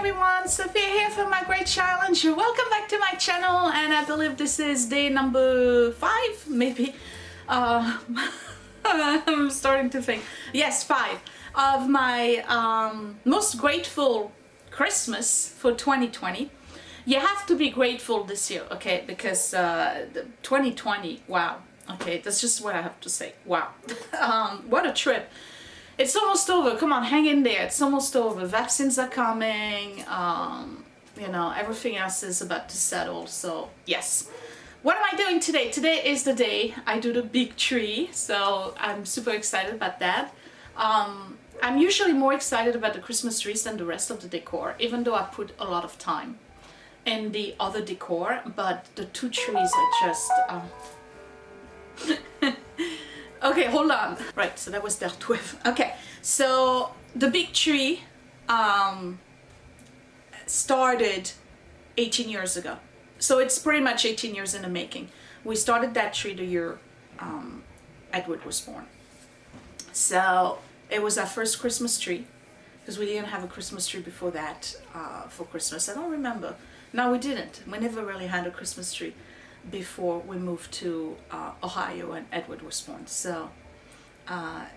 everyone, Sophia here from My Great Challenge. Welcome back to my channel, and I believe this is day number 5, maybe. I'm starting to think. Yes, 5 of my most grateful Christmas for 2020. You have to be grateful this year, okay? Because 2020, wow. Okay, that's just what I have to say. Wow. What a trip. It's almost over. Come on, hang in there. It's almost over. Vaccines are coming. You know, everything else is about to settle. So, yes. What am I doing today? Today is the day I do the big tree. So, I'm super excited about that. I'm usually more excited about the Christmas trees than the rest of the decor, even though I put a lot of time in the other decor. But the two trees are just... Okay, hold on. Right, so that was dealt with. Okay, so the big tree started 18 years ago. So it's pretty much 18 years in the making. We started that tree the year Edward was born. So it was our first Christmas tree, because we didn't have a Christmas tree before that for Christmas. I don't remember. No, we didn't. We never really had a Christmas tree before we moved to Ohio and Edward was born. So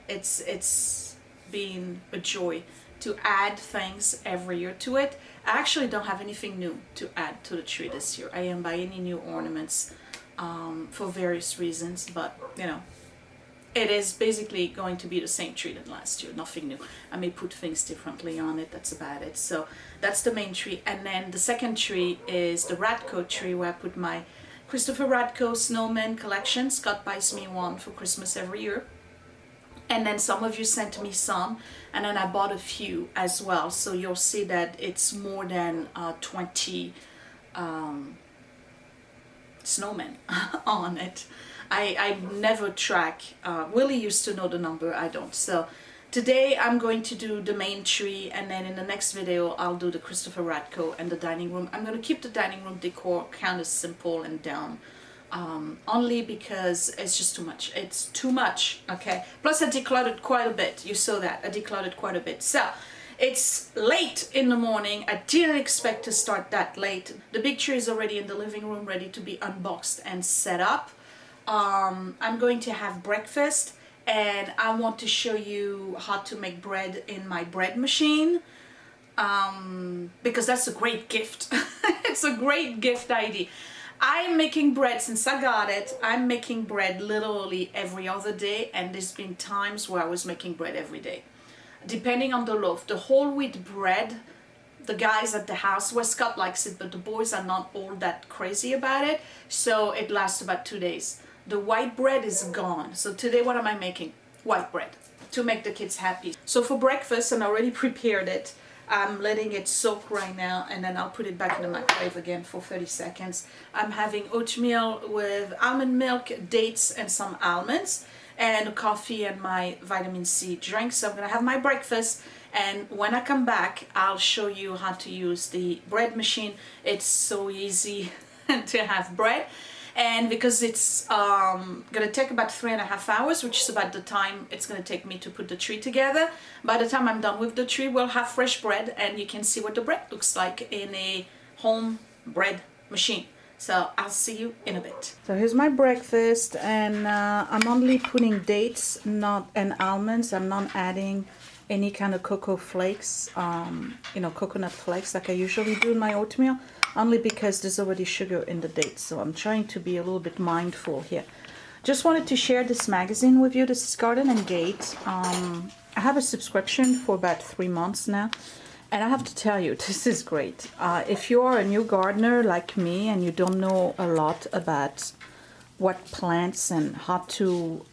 it's been a joy to add things every year to it. I actually don't have anything new to add to the tree this year. I didn't buy any new ornaments for various reasons, but you know, it is basically going to be the same tree than last year, nothing new. I may put things differently on it, that's about it. So that's the main tree. And then the second tree is the Radko tree, where I put my Christopher Radko Snowman collection. Scott buys me one for Christmas every year. And then some of you sent me some, and then I bought a few as well. So you'll see that it's more than 20 snowmen on it. I never track. Willie used to know the number, I don't. So today I'm going to do the main tree, and then in the next video I'll do the Christopher Radko and the dining room. I'm going to keep the dining room decor kind of simple and down, only because it's just too much. It's too much, okay? Plus I decluttered quite a bit. You saw that. I decluttered quite a bit. So it's late in the morning. I didn't expect to start that late. The big tree is already in the living room, ready to be unboxed and set up. I'm going to have breakfast, and I want to show you how to make bread in my bread machine, because that's a great gift. It's a great gift idea. I'm making bread since I got it. I'm making bread literally every other day, and there's been times where I was making bread every day, depending on the loaf. The whole wheat bread, the guys at the house, well, Scott likes it, but the boys are not all that crazy about it, so it lasts about 2 days. The white bread is gone. So today what am I making? White bread to make the kids happy. So for breakfast, and I already prepared it, I'm letting it soak right now, and then I'll put it back in the microwave again for 30 seconds. I'm having oatmeal with almond milk, dates, and some almonds, and coffee and my vitamin C drink. So I'm gonna have my breakfast, and when I come back I'll show you how to use the bread machine. It's so easy to have bread. And because it's gonna take about 3.5 hours, which is about the time it's gonna take me to put the tree together, by the time I'm done with the tree, we'll have fresh bread, and you can see what the bread looks like in a home bread machine. So I'll see you in a bit. So here's my breakfast, and I'm only putting dates, and almonds. I'm not adding any kind of cocoa flakes, you know, coconut flakes like I usually do in my oatmeal, only because there's already sugar in the dates. So I'm trying to be a little bit mindful here. Just wanted to share this magazine with you. This is Garden and Gate. I have a subscription for about 3 months now, and I have to tell you, this is great. If you are a new gardener like me and you don't know a lot about what plants and how to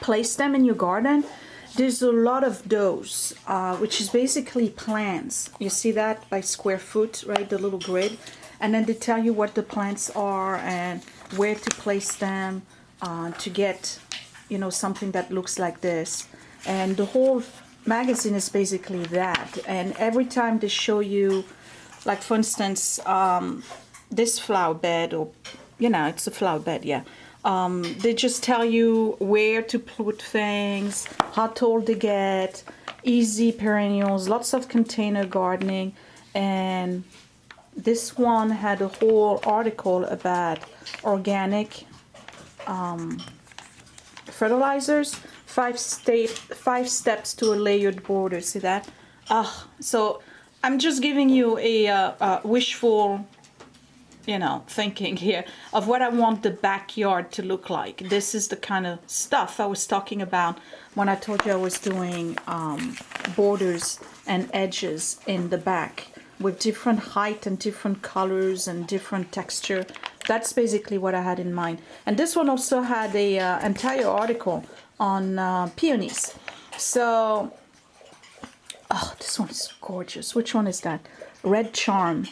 place them in your garden, there's a lot of those, which is basically plants. You see that by square foot, right? The little grid. And then they tell you what the plants are and where to place them to get, you know, something that looks like this. And the whole magazine is basically that. And every time they show you, like for instance, this flower bed, or, you know, it's a flower bed, yeah. They just tell you where to put things, how tall they get, easy perennials, lots of container gardening. And this one had a whole article about organic fertilizers, 5 steps to a layered border. See that? So I'm just giving you a wishful, you know, thinking here of what I want the backyard to look like. This is the kind of stuff I was talking about when I told you I was doing borders and edges in the back with different height and different colors and different texture. That's basically what I had in mind. And this one also had a entire article on peonies. So, oh, this one is gorgeous. Which one is that? Red Charm.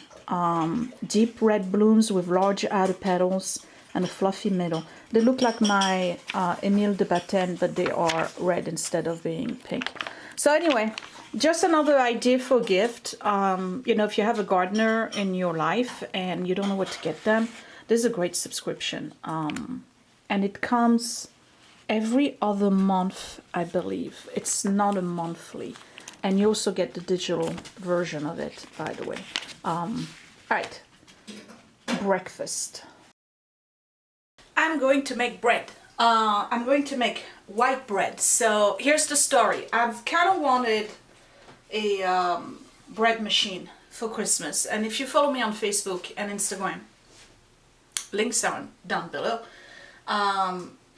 Deep red blooms with large outer petals and a fluffy middle. They look like my Emile de Batten, but they are red instead of being pink. So anyway, just another idea for a gift. You know, if you have a gardener in your life and you don't know what to get them, this is a great subscription. And it comes every other month, I believe. It's not a monthly. And you also get the digital version of it, by the way. All right, breakfast. I'm going to make bread. I'm going to make white bread. So here's the story. I've kind of wanted a bread machine for Christmas. And if you follow me on Facebook and Instagram, links are down below.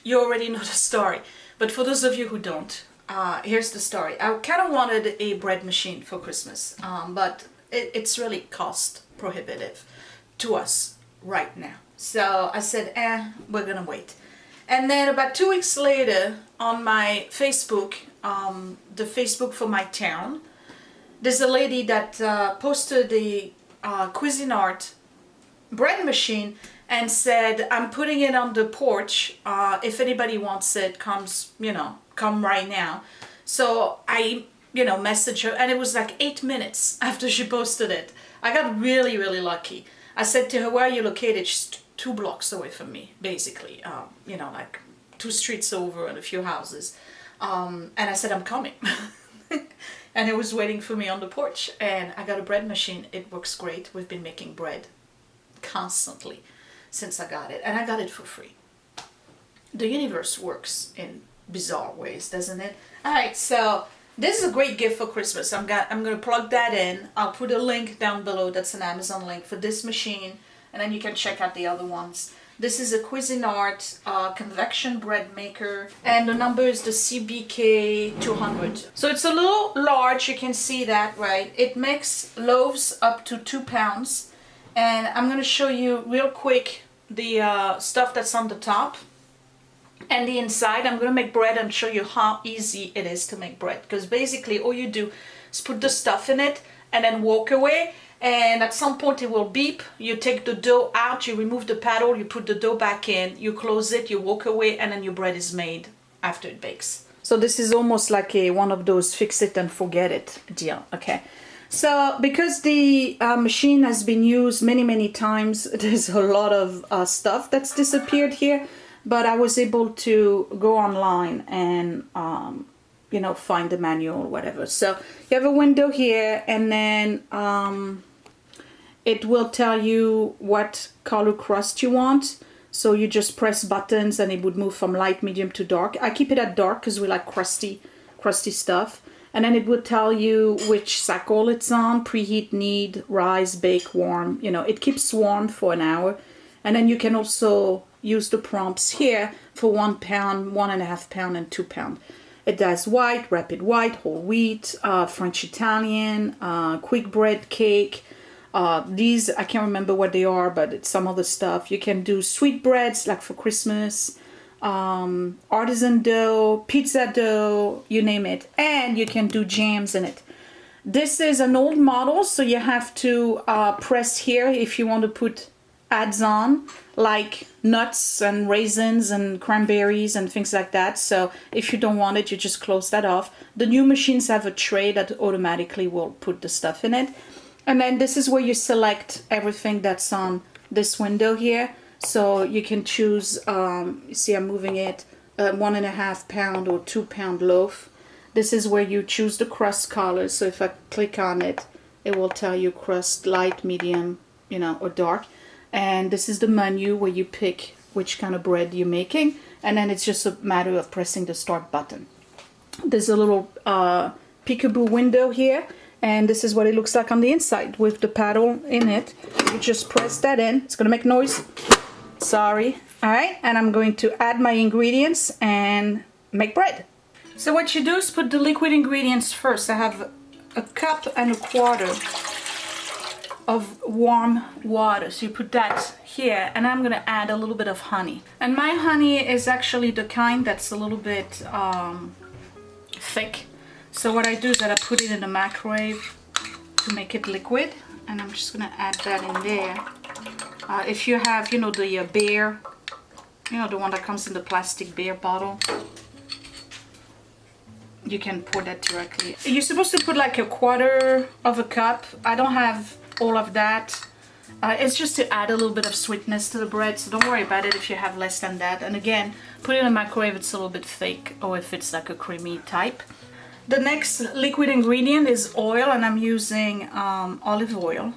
You already know the story. But for those of you who don't, here's the story. I kind of wanted a bread machine for Christmas, but it's really cost prohibitive to us right now. So I said, we're gonna wait. And then about 2 weeks later on my Facebook, the Facebook for my town, there's a lady that posted the Cuisinart Bread Machine and said, I'm putting it on the porch. If anybody wants it, come right now. So I, messaged her, and it was like 8 minutes after she posted it. I got really, really lucky. I said to her, where are you located? She's 2 blocks away from me, basically. Like 2 streets over and a few houses. And I said, I'm coming. And it was waiting for me on the porch. And I got a bread machine. It works great. We've been making bread constantly since I got it. And I got it for free. The universe works in bizarre ways, doesn't it? All right, so this is a great gift for Christmas. I'm going to plug that in. I'll put a link down below. That's an Amazon link for this machine. And then you can check out the other ones. This is a Cuisinart convection bread maker, and the number is the CBK 200. So it's a little large, you can see that, right? It makes loaves up to 2 pounds. And I'm going to show you real quick the stuff that's on the top and the inside. I'm going to make bread and show you how easy it is to make bread. Because basically all you do is put the stuff in it and then walk away. And at some point it will beep. You take the dough out, you remove the paddle, you put the dough back in, you close it, you walk away, and then your bread is made after it bakes. So this is almost like one of those fix it and forget it deal, okay? So because the machine has been used many, many times, there's a lot of stuff that's disappeared here, but I was able to go online and find the manual or whatever. So you have a window here, and then it will tell you what color crust you want. So you just press buttons and it would move from light, medium to dark. I keep it at dark because we like crusty stuff. And then it would tell you which cycle it's on, preheat, knead, rise, bake, warm. It keeps warm for an hour. And then you can also use the prompts here for 1 pound, 1.5 pound, and 2 pound. It does white, rapid white, whole wheat, French Italian, quick bread cake. These, I can't remember what they are, but it's some other stuff. You can do sweet breads like for Christmas, artisan dough, pizza dough, you name it. And you can do jams in it. This is an old model, so you have to press here if you want to put adds on, like nuts and raisins and cranberries and things like that. So if you don't want it, you just close that off. The new machines have a tray that automatically will put the stuff in it. And then this is where you select everything that's on this window here. So you can choose, you see I'm moving it, 1.5 pound or 2 pound loaf. This is where you choose the crust color. So if I click on it, it will tell you crust light, medium, you know, or dark. And this is the menu where you pick which kind of bread you're making. And then it's just a matter of pressing the start button. There's a little peekaboo window here. And this is what it looks like on the inside with the paddle in it. You just press that in. It's going to make noise. Sorry. All right. And I'm going to add my ingredients and make bread. So what you do is put the liquid ingredients first. I have a cup and a quarter of warm water. So you put that here, and I'm gonna add a little bit of honey. And my honey is actually the kind that's a little bit thick. So what I do is that I put it in the microwave to make it liquid, and I'm just gonna add that in there. If you have, you know, the beer, you know, the one that comes in the plastic beer bottle, you can pour that directly. You're supposed to put like a quarter of a cup. I don't have all of that. It's just to add a little bit of sweetness to the bread, so don't worry about it if you have less than that. And again, put it in the microwave, it's a little bit thick, or if it's like a creamy type. The next liquid ingredient is oil, and I'm using olive oil.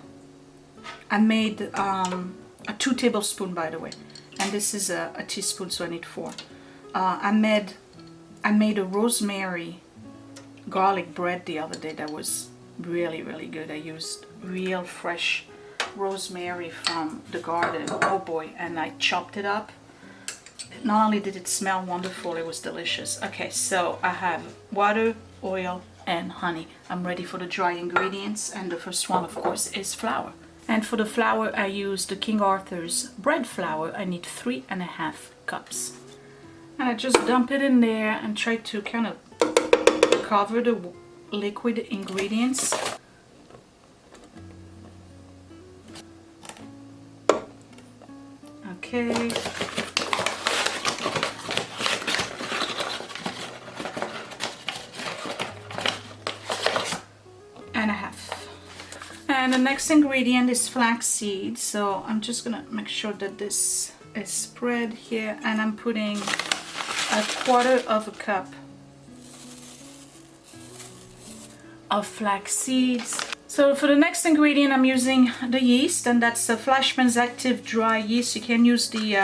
I made a 2 tablespoons, by the way, and this is a teaspoon, so I need 4. I made a rosemary garlic bread the other day that was really, really good. I used real fresh rosemary from the garden. Oh boy, and I chopped it up. Not only did it smell wonderful, it was delicious. Okay, so I have water, oil, and honey. I'm ready for the dry ingredients, and the first one, of course, is flour. And for the flour, I used the King Arthur's bread flour. I need 3.5 cups. And I just dump it in there and try to kind of cover the liquid ingredients. Okay. And a half. And the next ingredient is flax seeds. So I'm just gonna make sure that this is spread here, and I'm putting a quarter of a cup of flax seeds. So for the next ingredient, I'm using the yeast, and that's a Flashman's Active Dry Yeast. You can use the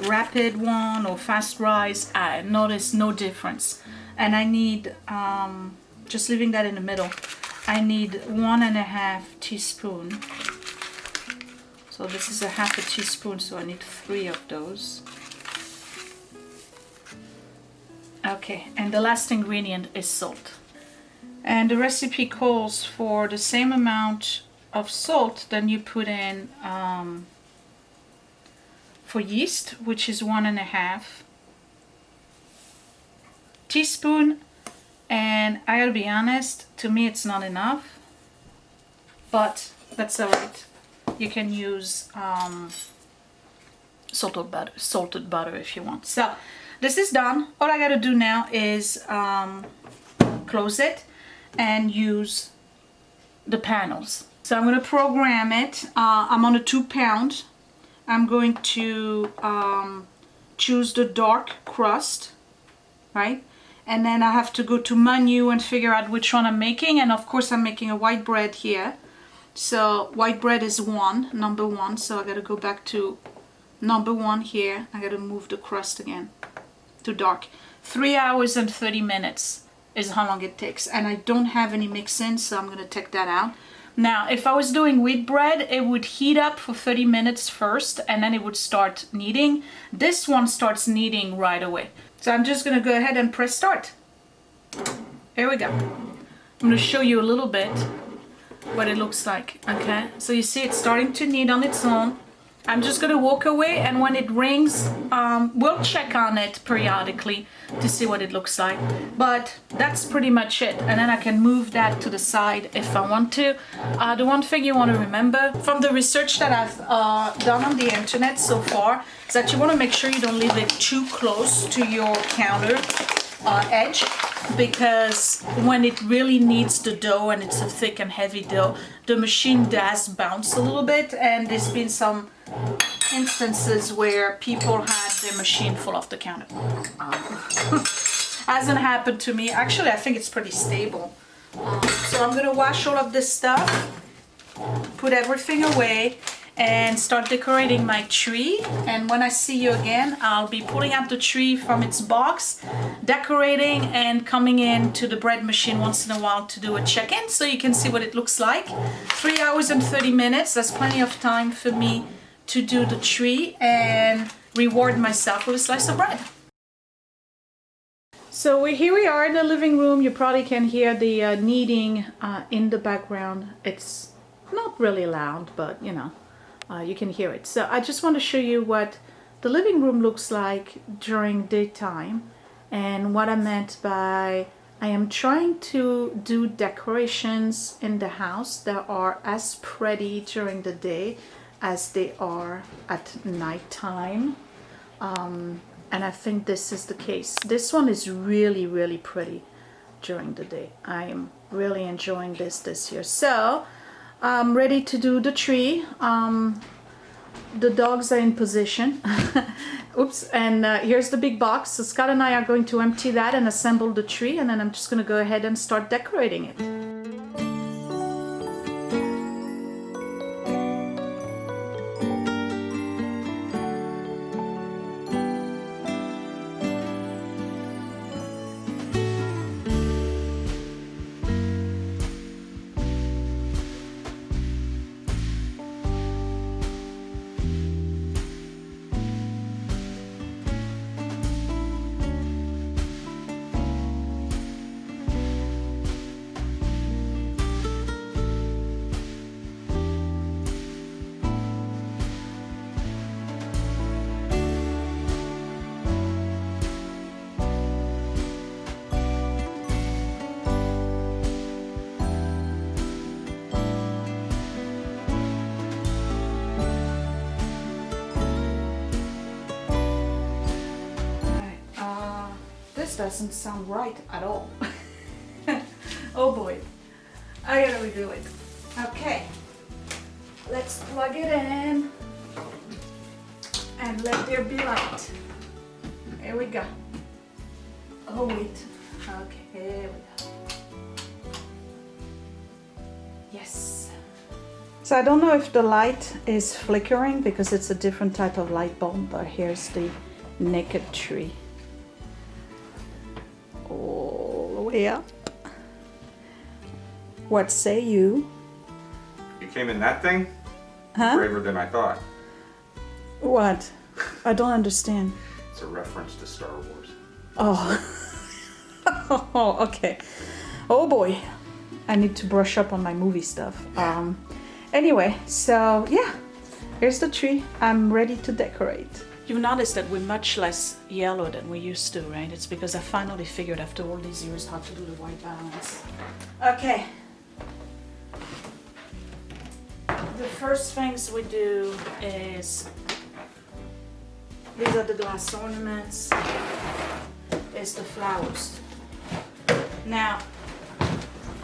rapid one or fast rise. I notice no difference. And I need, just leaving that in the middle, I need 1.5 teaspoons. So this is a 1/2 teaspoon, so I need 3 of those. Okay, and the last ingredient is salt. And the recipe calls for the same amount of salt than you put in for yeast, which is 1.5 teaspoons. And I gotta be honest, to me it's not enough, but that's alright. You can use salted butter if you want. So this is done. All I gotta do now is close it and use the panels. So I'm gonna program it. I'm on a 2 pound. I'm going to choose the dark crust, right? And then I have to go to menu and figure out which one I'm making. And of course I'm making a white bread here. So white bread is number one. So I gotta go back to number 1 here. I gotta move the crust again to dark. 3 hours and 30 minutes is how long it takes. And I don't have any mix-in, so I'm gonna take that out. Now, if I was doing wheat bread, it would heat up for 30 minutes first, and then it would start kneading. This one starts kneading right away. So I'm just gonna go ahead and press start. Here we go. I'm gonna show you a little bit what it looks like, okay? So you see it's starting to knead on its own. I'm just gonna walk away, and when it rings, we'll check on it periodically to see what it looks like. But that's pretty much it. And then I can move that to the side if I want to. The one thing you want to remember from the research that I've done on the internet so far is that you want to make sure you don't leave it too close to your counter edge, because when it really kneads the dough and it's a thick and heavy dough, the machine does bounce a little bit, and there's been some instances where people had their machine fall off the counter. Hasn't happened to me. Actually, I think it's pretty stable. So I'm gonna wash all of this stuff, put everything away, and start decorating my tree. And when I see you again, I'll be pulling out the tree from its box, decorating, and coming in to the bread machine once in a while to do a check-in so you can see what it looks like. 3 hours and 30 minutes, that's plenty of time for me to do the tree and reward myself with a slice of bread. So here we are in the living room. You probably can hear the kneading in the background. It's not really loud, but you know, you can hear it. So I just want to show you what the living room looks like during daytime, and what I meant by I am trying to do decorations in the house that are as pretty during the day as they are at nighttime. And I think this is the case. This one is really, really pretty during the day. I'm really enjoying this year. So I'm ready to do the tree. The dogs are in position. Oops. And here's the big box. So Scott and I are going to empty that and assemble the tree, and then I'm just going to go ahead and start decorating it. Doesn't sound right at all. Oh boy, I gotta redo it. Okay, let's plug it in and let there be light. Here we go. Oh wait, okay, here we go. Yes. So I don't know if the light is flickering because it's a different type of light bulb, but here's the naked tree. All the way up. What say you? You came in that thing? Huh? Braver than I thought. What? I don't understand. It's a reference to Star Wars. Oh. Oh, okay. Oh boy. I need to brush up on my movie stuff. Anyway, so yeah, here's the tree. I'm ready to decorate. You've noticed that we're much less yellow than we used to, right? It's because I finally figured after all these years how to do the white balance. Okay. The first things we do is, these are the glass ornaments, is the flowers. Now,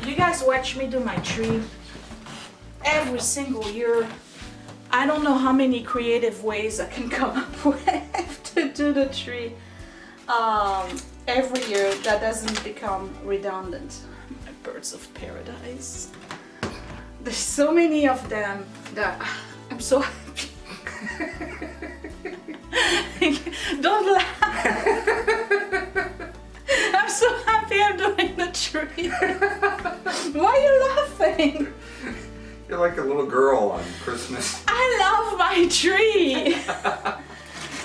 you guys watch me do my tree every single year. I don't know how many creative ways I can come up with to do the tree every year that doesn't become redundant. My birds of paradise. There's so many of them that I'm so happy. Don't laugh. I'm so happy I'm doing the tree. Why are you laughing? You're like a little girl on Christmas. I love my tree.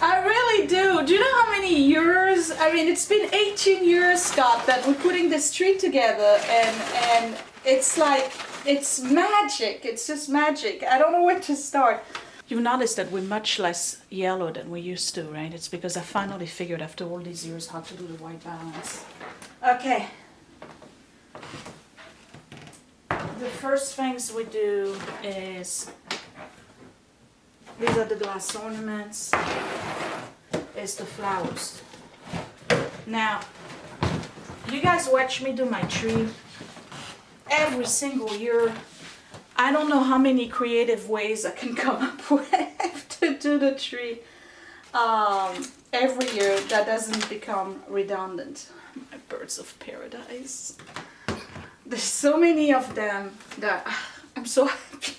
I really do. Do you know how many years? I mean, it's been 18 years, Scott, that we're putting this tree together, and it's like, it's magic. It's just magic. I don't know where to start. You've noticed that we're much less yellow than we used to, right? It's because I finally figured after all these years how to do the white balance. Okay. The first things we do is, these are the glass ornaments, is the flowers. Now, you guys watch me do my tree every single year. I don't know how many creative ways I can come up with to do the tree every year that doesn't become redundant. My birds of paradise. There's so many of them that I'm so happy.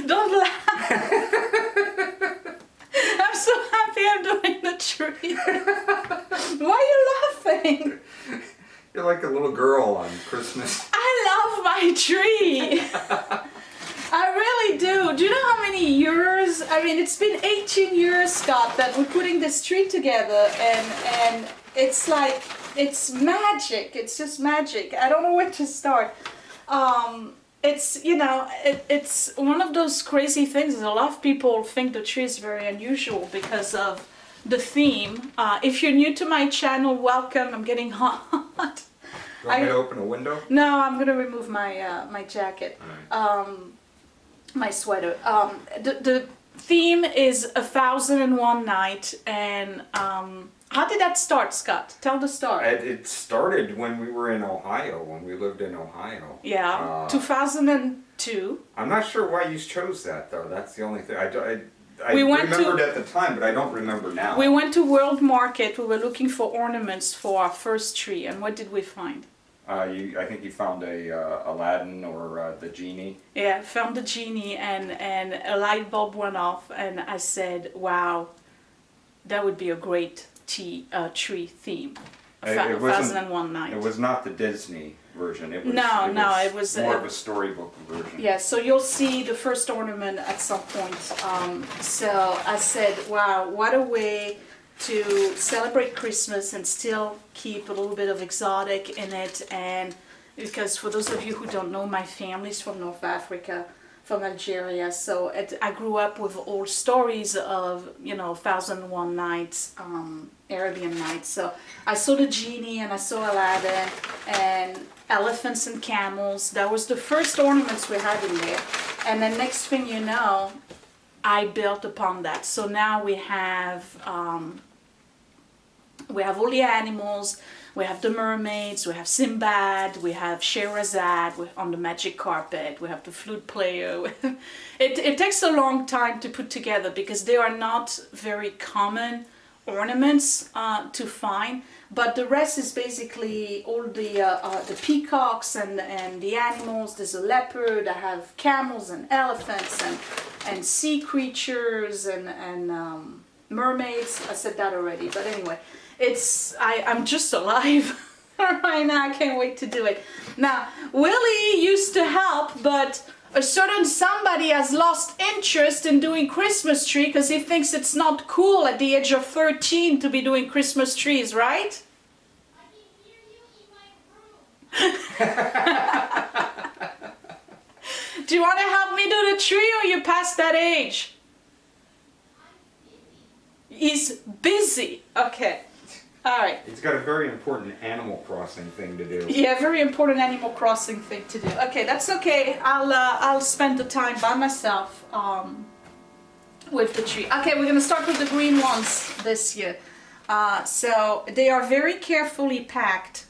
Don't laugh. I'm so happy I'm doing the tree. Why are you laughing? You're like a little girl on Christmas. I love my tree. I really do. Do you know how many years? I mean, it's been 18 years, Scott, that we're putting this tree together, and it's like, it's magic. It's just magic. I don't know where to start. It's, you know, it's one of those crazy things. A lot of people think the tree is very unusual because of the theme. If you're new to my channel, welcome. I'm getting hot. You want me to open a window? No, I'm gonna remove my my jacket, my sweater. The theme is 1001 Night, and how did that start, Scott? Tell the story. It started when we were in Ohio, when we lived in Ohio. Yeah, 2002. I'm not sure why you chose that, though. That's the only thing. I We went remembered at the time, but I don't remember now. We went to World Market. We were looking for ornaments for our first tree, and what did we find? I think you found a Aladdin or the genie. Yeah, found the genie, and a light bulb went off, and I said, "Wow, that would be a great tree theme." It 1001 Night. It was not the Disney version. It was, it was more of a storybook version. Yeah, so you'll see the first ornament at some point. So I said, wow, what a way to celebrate Christmas and still keep a little bit of exotic in it. And because for those of you who don't know, my family's from North Africa, from Algeria. So I grew up with old stories of, 1001 Nights, Arabian Nights. So I saw the genie and I saw Aladdin and elephants and camels. That was the first ornaments we had in there. And then next thing you know, I built upon that. So now we have all the animals. We have the mermaids, we have Sinbad, we have Sherazade on the magic carpet, we have the flute player. It takes a long time to put together because they are not very common ornaments to find, but the rest is basically all the peacocks and the animals. There's a leopard, I have camels and elephants and sea creatures and mermaids. I said that already, but anyway. I'm just alive right now. I can't wait to do it. Now, Willie used to help, but a certain somebody has lost interest in doing Christmas tree because he thinks it's not cool at the age of 13 to be doing Christmas trees, right? I can hear you in my room. Do you want to help me do the tree or you past that age? He's busy. Okay. All right. He's got a very important Animal Crossing thing to do. Yeah, very important Animal Crossing thing to do. Okay, that's okay. I'll spend the time by myself with the tree. Okay, we're gonna start with the green ones this year. So they are very carefully packed.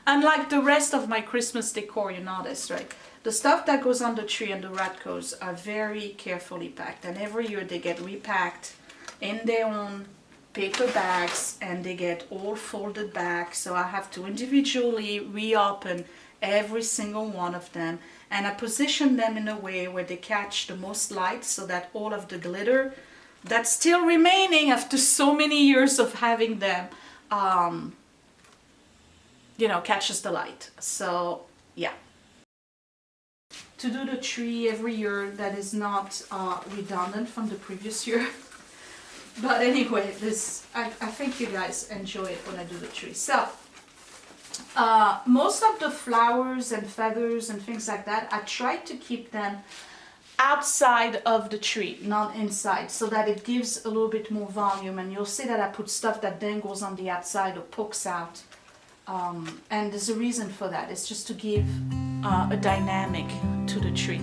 Unlike the rest of my Christmas decor, you notice, right? The stuff that goes on the tree and the Ratcos are very carefully packed, and every year they get repacked in their own paper bags and they get all folded back, so I have to individually reopen every single one of them, and I position them in a way where they catch the most light so that all of the glitter that's still remaining after so many years of having them catches the light. So yeah, to do the tree every year that is not redundant from the previous year. But anyway, I think you guys enjoy it when I do the tree. So, most of the flowers and feathers and things like that, I try to keep them outside of the tree, not inside, so that it gives a little bit more volume. And you'll see that I put stuff that dangles on the outside or pokes out. And there's a reason for that. It's just to give a dynamic to the tree.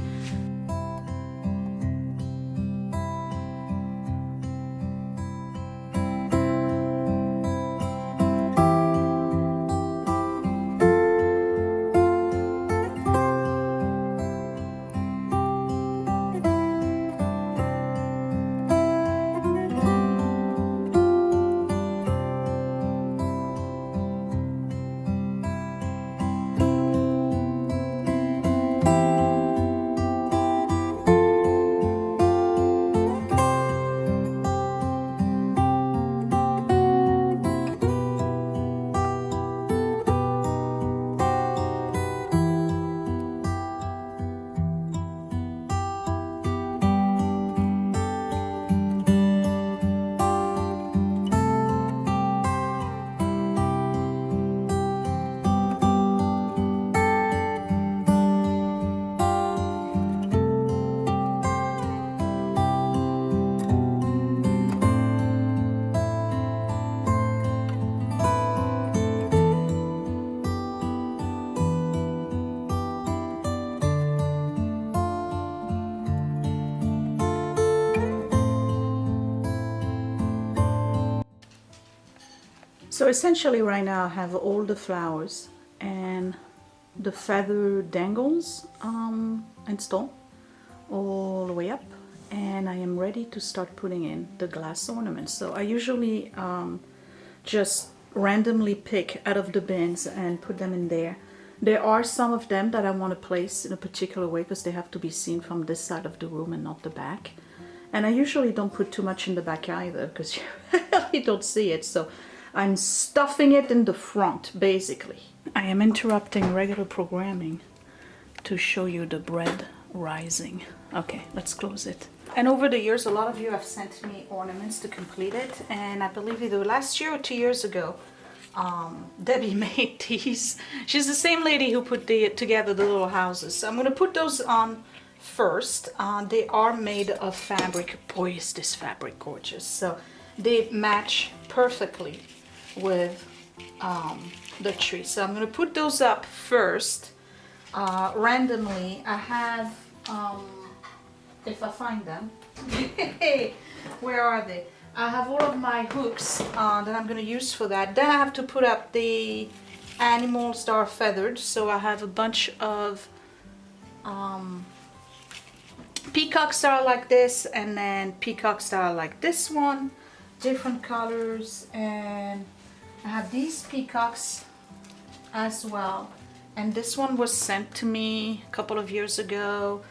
So essentially right now I have all the flowers and the feather dangles installed all the way up, and I am ready to start putting in the glass ornaments. So I usually just randomly pick out of the bins and put them in there. There are some of them that I want to place in a particular way because they have to be seen from this side of the room and not the back. And I usually don't put too much in the back either because you really don't see it. So I'm stuffing it in the front, basically. I am interrupting regular programming to show you the bread rising. Okay, let's close it. And over the years, a lot of you have sent me ornaments to complete it. And I believe either last year or 2 years ago, Debbie made these. She's the same lady who put together the little houses. So I'm going to put those on first. They are made of fabric. Boy, is this fabric gorgeous. So they match perfectly with the tree. So I'm going to put those up first. Randomly, I have, if I find them, where are they? I have all of my hooks that I'm going to use for that. Then I have to put up the animals that are feathered. So I have a bunch of peacocks that are like this, and then peacocks that are like this one, different colors, and I have these peacocks as well. And this one was sent to me a couple of years ago.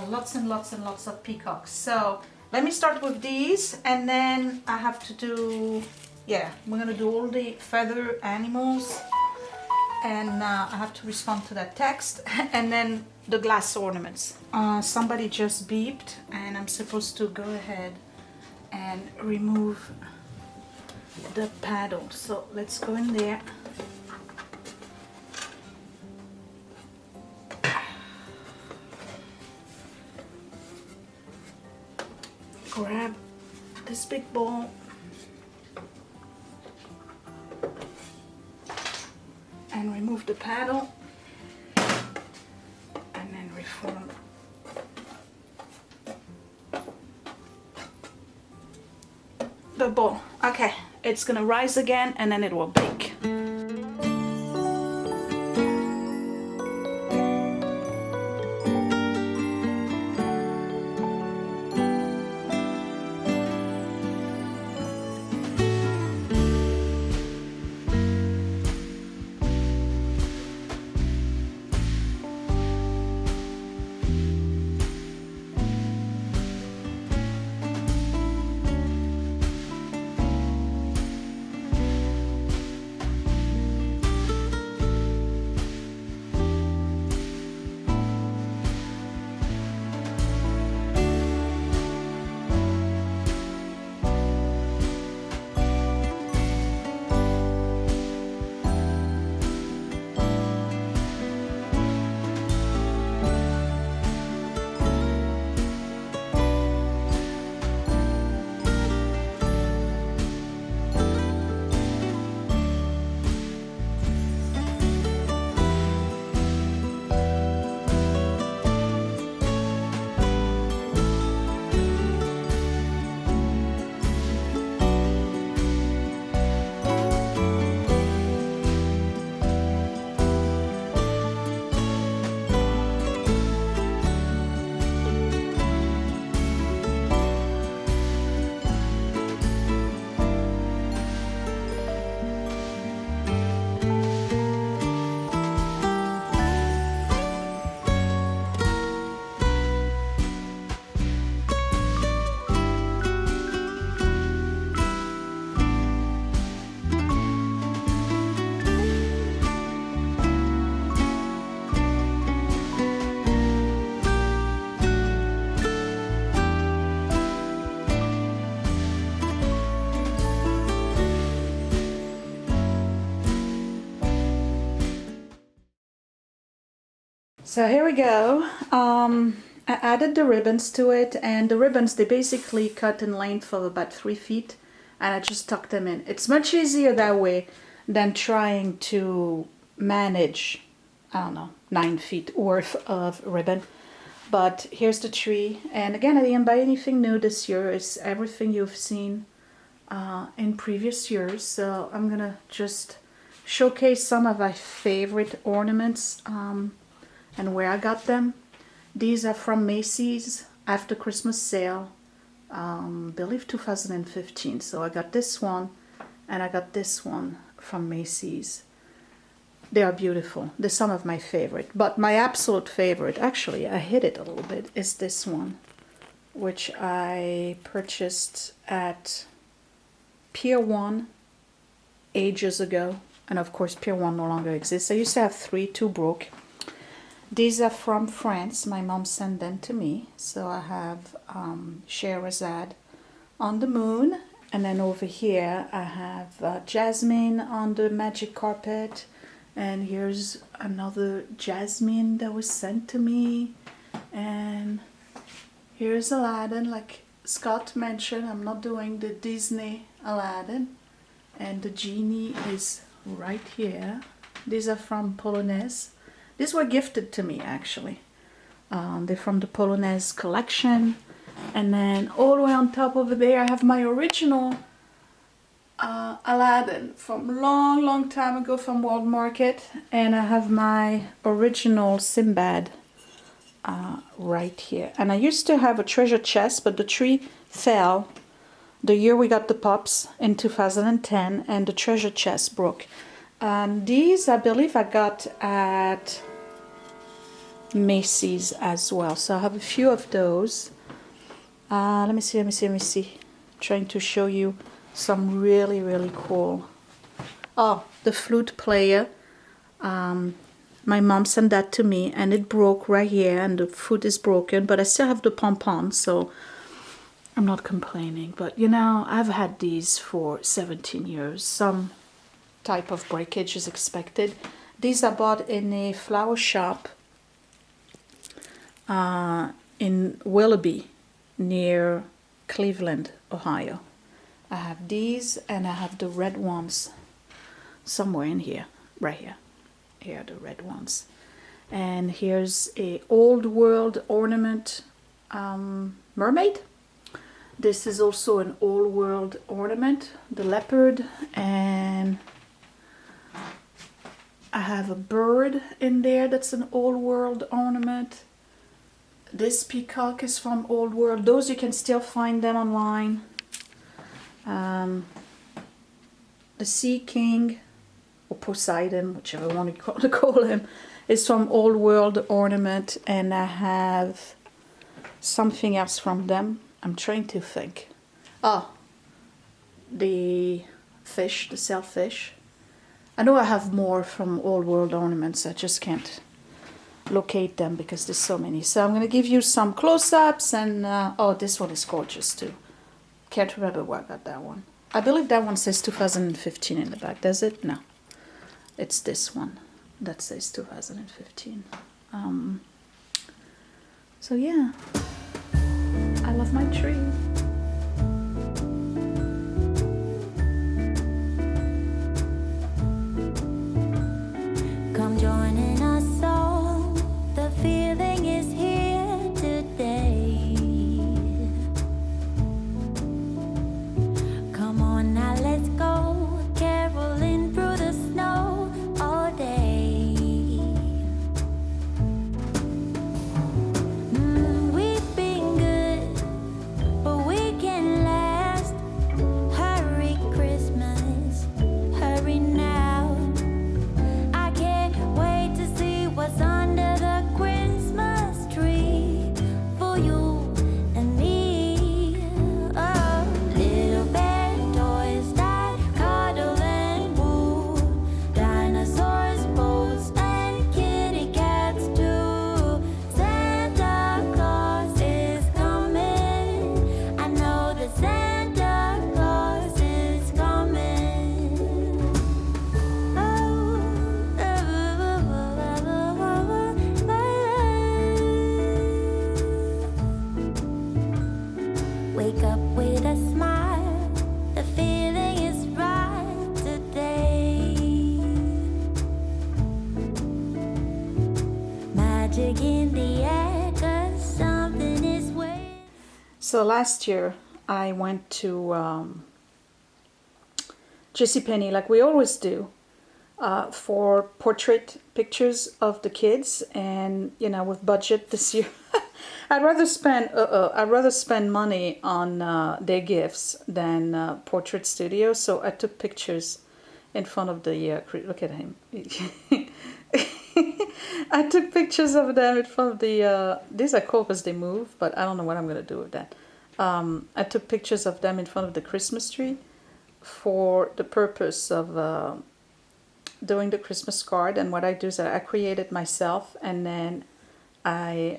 Lots and lots and lots of peacocks. So let me start with these, and then I have to do, yeah, we're gonna do all the feather animals, and I have to respond to that text, and then the glass ornaments. Somebody just beeped, and I'm supposed to go ahead and remove the paddle. So let's go in there. Grab this big ball and remove the paddle, and then reform the ball. Okay, it's gonna rise again and then it will bake. So here we go. I added the ribbons to it, and the ribbons, they basically cut in length of about 3 feet, and I just tucked them in. It's much easier that way than trying to manage, I don't know, 9 feet worth of ribbon. But here's the tree, and again, I didn't buy anything new this year. It's everything you've seen in previous years. So I'm gonna just showcase some of my favorite ornaments and where I got them. These are from Macy's after Christmas sale, believe 2015. So I got this one and I got this one from Macy's. They are beautiful. They're some of my favorite, but my absolute favorite, actually I hid it a little bit, is this one, which I purchased at Pier 1 ages ago. And of course Pier 1 no longer exists. I used to have 3, 2 broke. These are from France. My mom sent them to me. So I have Scheherazade on the moon. And then over here I have Jasmine on the magic carpet. And here's another Jasmine that was sent to me. And here's Aladdin, like Scott mentioned. I'm not doing the Disney Aladdin. And the genie is right here. These are from Polonaise. These were gifted to me, actually. They're from the Polonaise collection. And then all the way on top over there I have my original Aladdin from long time ago from World Market. And I have my original Sinbad right here. And I used to have a treasure chest, but the tree fell the year we got the pups in 2010, and the treasure chest broke. These I believe I got at Macy's as well. So I have a few of those. Let me see. Trying to show you some really cool. Oh, the flute player. My mom sent that to me and it broke right here and the foot is broken, but I still have the pom-pom, so I'm not complaining. But you know, I've had these for 17 years. Some type of breakage is expected. These are bought in a flower shop in Willoughby near Cleveland, Ohio. I have these and I have the red ones somewhere in here, right here. Here are the red ones. And here's a old world ornament mermaid. This is also an old world ornament, the leopard, and I have a bird in there that's an old world ornament. This peacock is from Old World. Those you can still find them online. The Sea King, or Poseidon, whichever one you want to call him, is from Old World Ornament. And I have something else from them. I'm trying to think. Oh, the fish, the sailfish. I know I have more from Old World Ornaments. I just can't locate them because there's so many. So I'm going to give you some close-ups. And oh, this one is gorgeous too. Can't remember where I got that one. I believe that one says 2015 in the back. Does it? No. It's this one that says 2015. So yeah, I love my tree. Come joining us all. The feeling is here today. Come on now, let's go. Caroling through the snow all day. We've been good, but we can last. Hurry Christmas, hurry now. I can't wait to see what's under the Christmas tree for you and me. Oh, little bear toys that cuddle and woo, dinosaurs, boats, and kitty cats too. Santa Claus is coming. I know that Santa Claus is coming. Wake up with a smile. The feeling is right today. Magic in the air, 'cause something is waiting. So last year I went to JCPenney, like we always do, for portrait pictures of the kids, and you know, with budget this year, I'd rather spend money on their gifts than portrait studio. So I took pictures in front of the look at him. I took pictures of them in front of the these are cool because they move, but I don't know what I'm gonna do with that. I took pictures of them in front of the Christmas tree for the purpose of doing the Christmas card. And what I do is I create it myself, and then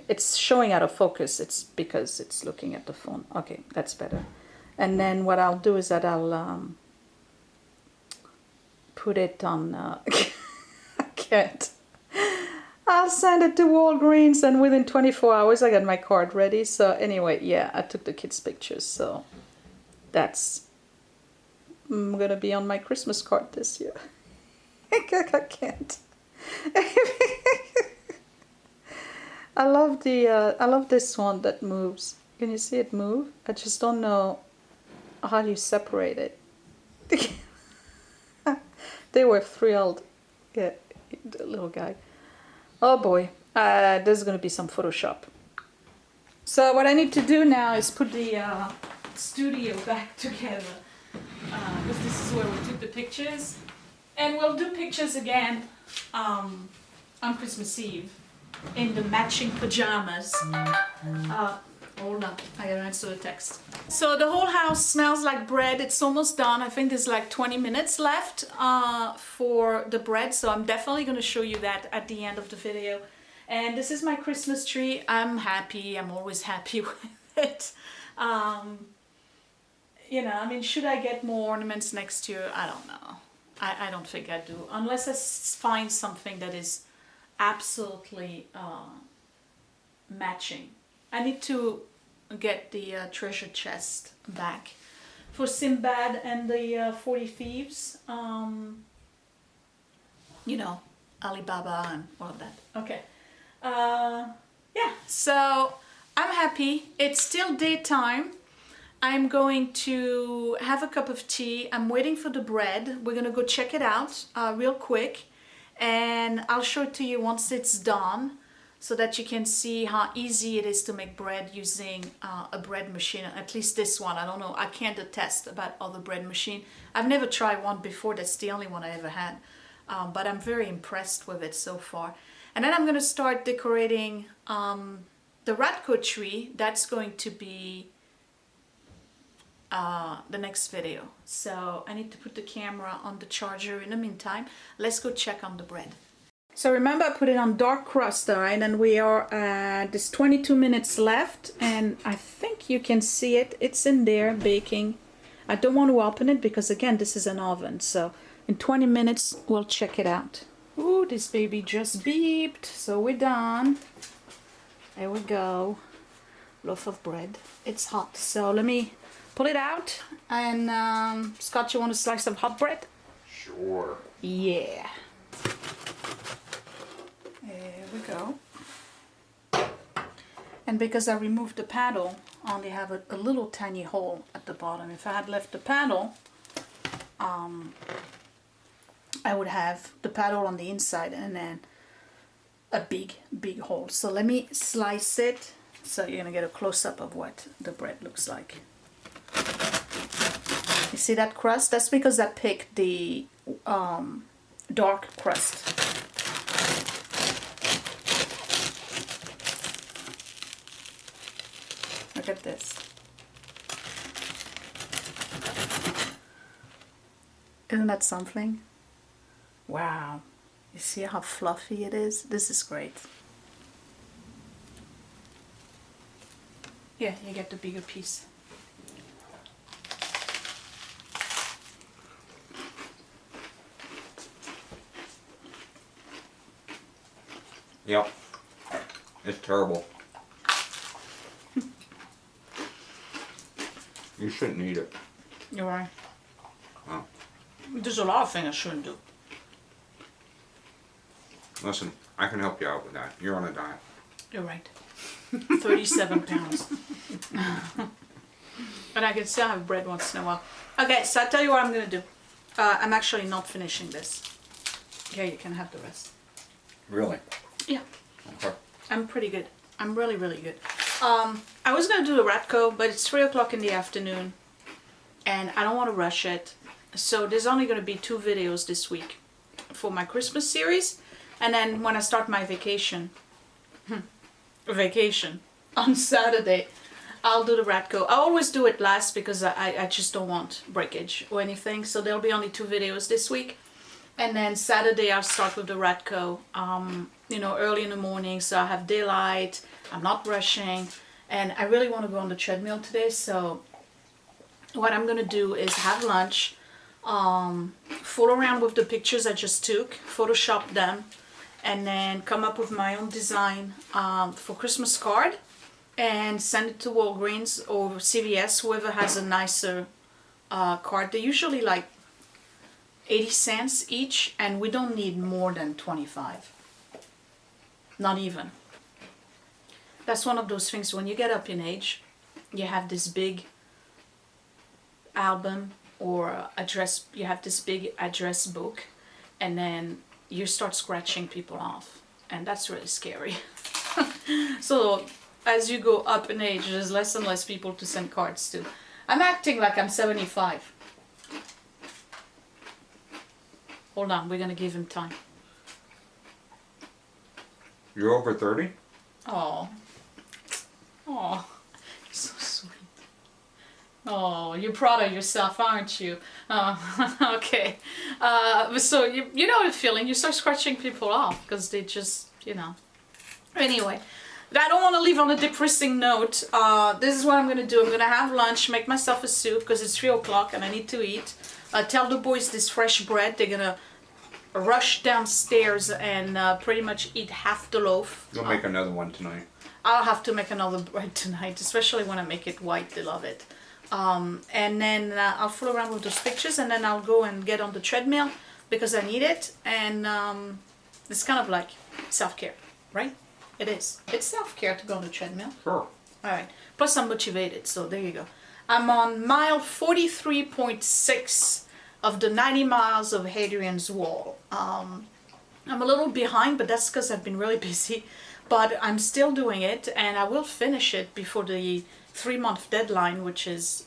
it's showing out of focus. It's because it's looking at the phone. Okay, that's better. And then what I'll do is that I'll put it on, I can't. I'll send it to Walgreens, and within 24 hours I got my card ready. So anyway, yeah, I took the kids' pictures. So that's gonna be on my Christmas card this year. I can't. I love this one that moves. Can you see it move? I just don't know how you separate it. They were thrilled. Yeah, the little guy. Oh boy, there's gonna be some Photoshop. So what I need to do now is put the studio back together, because this is where we took the pictures, and we'll do pictures again on Christmas Eve in the matching pajamas. Hold on, I gotta answer the text. So the whole house smells like bread. It's almost done. I think there's like 20 minutes left for the bread. So I'm definitely gonna show you that at the end of the video. And this is my Christmas tree. I'm happy. I'm always happy with it. You know, I mean, should I get more ornaments next year? I don't know. I don't think I do. Unless I find something that is absolutely matching. I need to get the treasure chest back for Sinbad and the 40 Thieves. You know, Alibaba and all of that. Okay. Yeah, so I'm happy. It's still daytime. I'm going to have a cup of tea. I'm waiting for the bread. We're gonna go check it out real quick, and I'll show it to you once it's done, so that you can see how easy it is to make bread using a bread machine. At least this one. I don't know. I can't attest about other bread machine. I've never tried one before. That's the only one I ever had. But I'm very impressed with it so far. And then I'm going to start decorating the Radco tree. That's going to be the next video. So I need to put the camera on the charger in the meantime. Let's go check on the bread. So remember, I put it on dark crust, all right, and we are at this 22 minutes left, and I think you can see it. It's in there baking. I don't want to open it because, again, this is an oven. So in 20 minutes, we'll check it out. Ooh, this baby just beeped. So we're done. There we go. Loaf of bread. It's hot. So let me pull it out. And Scott, you want a slice of hot bread? Sure. Yeah. There we go. And because I removed the paddle, I only have a little tiny hole at the bottom. If I had left the paddle, I would have the paddle on the inside and then a big hole. So let me slice it so you're gonna get a close-up of what the bread looks like. You see that crust? That's because I picked the dark crust. Look at this. Isn't that something? Wow. You see how fluffy it is? This is great. Yeah, you get the bigger piece. Yep. It's terrible. You shouldn't eat it. You're right. Oh. There's a lot of things I shouldn't do. Listen, I can help you out with that. You're on a diet. You're right. 37 pounds. But I can still have bread once in a while. Okay, so I'll tell you what I'm going to do. I'm actually not finishing this. Here, you can have the rest. Really? Yeah, Okay. I'm pretty good. I'm really, really good. I was gonna do the Ratco, but it's 3 o'clock in the afternoon, and I don't want to rush it. So there's only gonna be 2 videos this week for my Christmas series, and then when I start my vacation on Saturday, I'll do the Ratco. I always do it last because I just don't want breakage or anything. So there'll be only 2 videos this week. And then Saturday I'll start with the Ratco, you know, early in the morning. So I have daylight, I'm not rushing. And I really want to go on the treadmill today. So what I'm going to do is have lunch, fool around with the pictures I just took, Photoshop them, and then come up with my own design for Christmas card and send it to Walgreens or CVS, whoever has a nicer card. They're usually like 80 cents each, and we don't need more than 25. Not even. That's one of those things, when you get up in age, you have this big album or address, you have this big address book, and then you start scratching people off, and that's really scary. So as you go up in age, there's less and less people to send cards to. I'm acting like I'm 75. Hold on, we're gonna give him time. You're over 30? Oh, oh, so sweet. Oh, you're proud of yourself, aren't you? Okay. So you know the feeling. You start scratching people off because they just, you know. Anyway, I don't want to leave on a depressing note. This is what I'm going to do. I'm going to have lunch, make myself a soup because it's 3 o'clock and I need to eat. Tell the boys this fresh bread. They're going to rush downstairs and pretty much eat half the loaf. You'll make another one tonight. I'll have to make another bread tonight, especially when I make it white. They love it. And then I'll fool around with those pictures, and then I'll go and get on the treadmill because I need it. And it's kind of like self-care, right? It is. It's self-care to go on the treadmill. Sure. All right. Plus I'm motivated, so there you go. I'm on mile 43.6 of the 90 miles of Hadrian's Wall. I'm a little behind, but that's because I've been really busy. But I'm still doing it, and I will finish it before the 3-month deadline, which is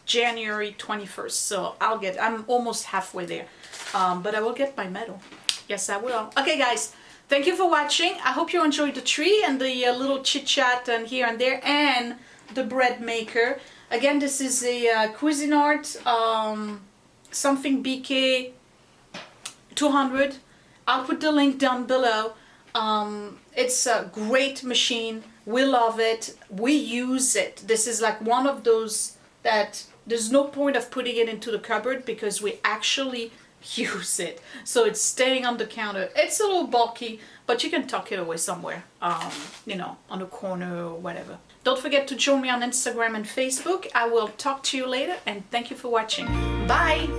January 21st. So I'm almost halfway there. But I will get my medal. Yes, I will. Okay, guys. Thank you for watching. I hope you enjoyed the tree and the little chit-chat and here and there, and the bread maker. Again, this is a Cuisinart something BK 200. I'll put the link down below. It's a great machine. We love it. We use it. This is like one of those that there's no point of putting it into the cupboard because we actually use it. So it's staying on the counter. It's a little bulky, but you can tuck it away somewhere, you know, on a corner or whatever. Don't forget to join me on Instagram and Facebook. I will talk to you later, and thank you for watching. Bye!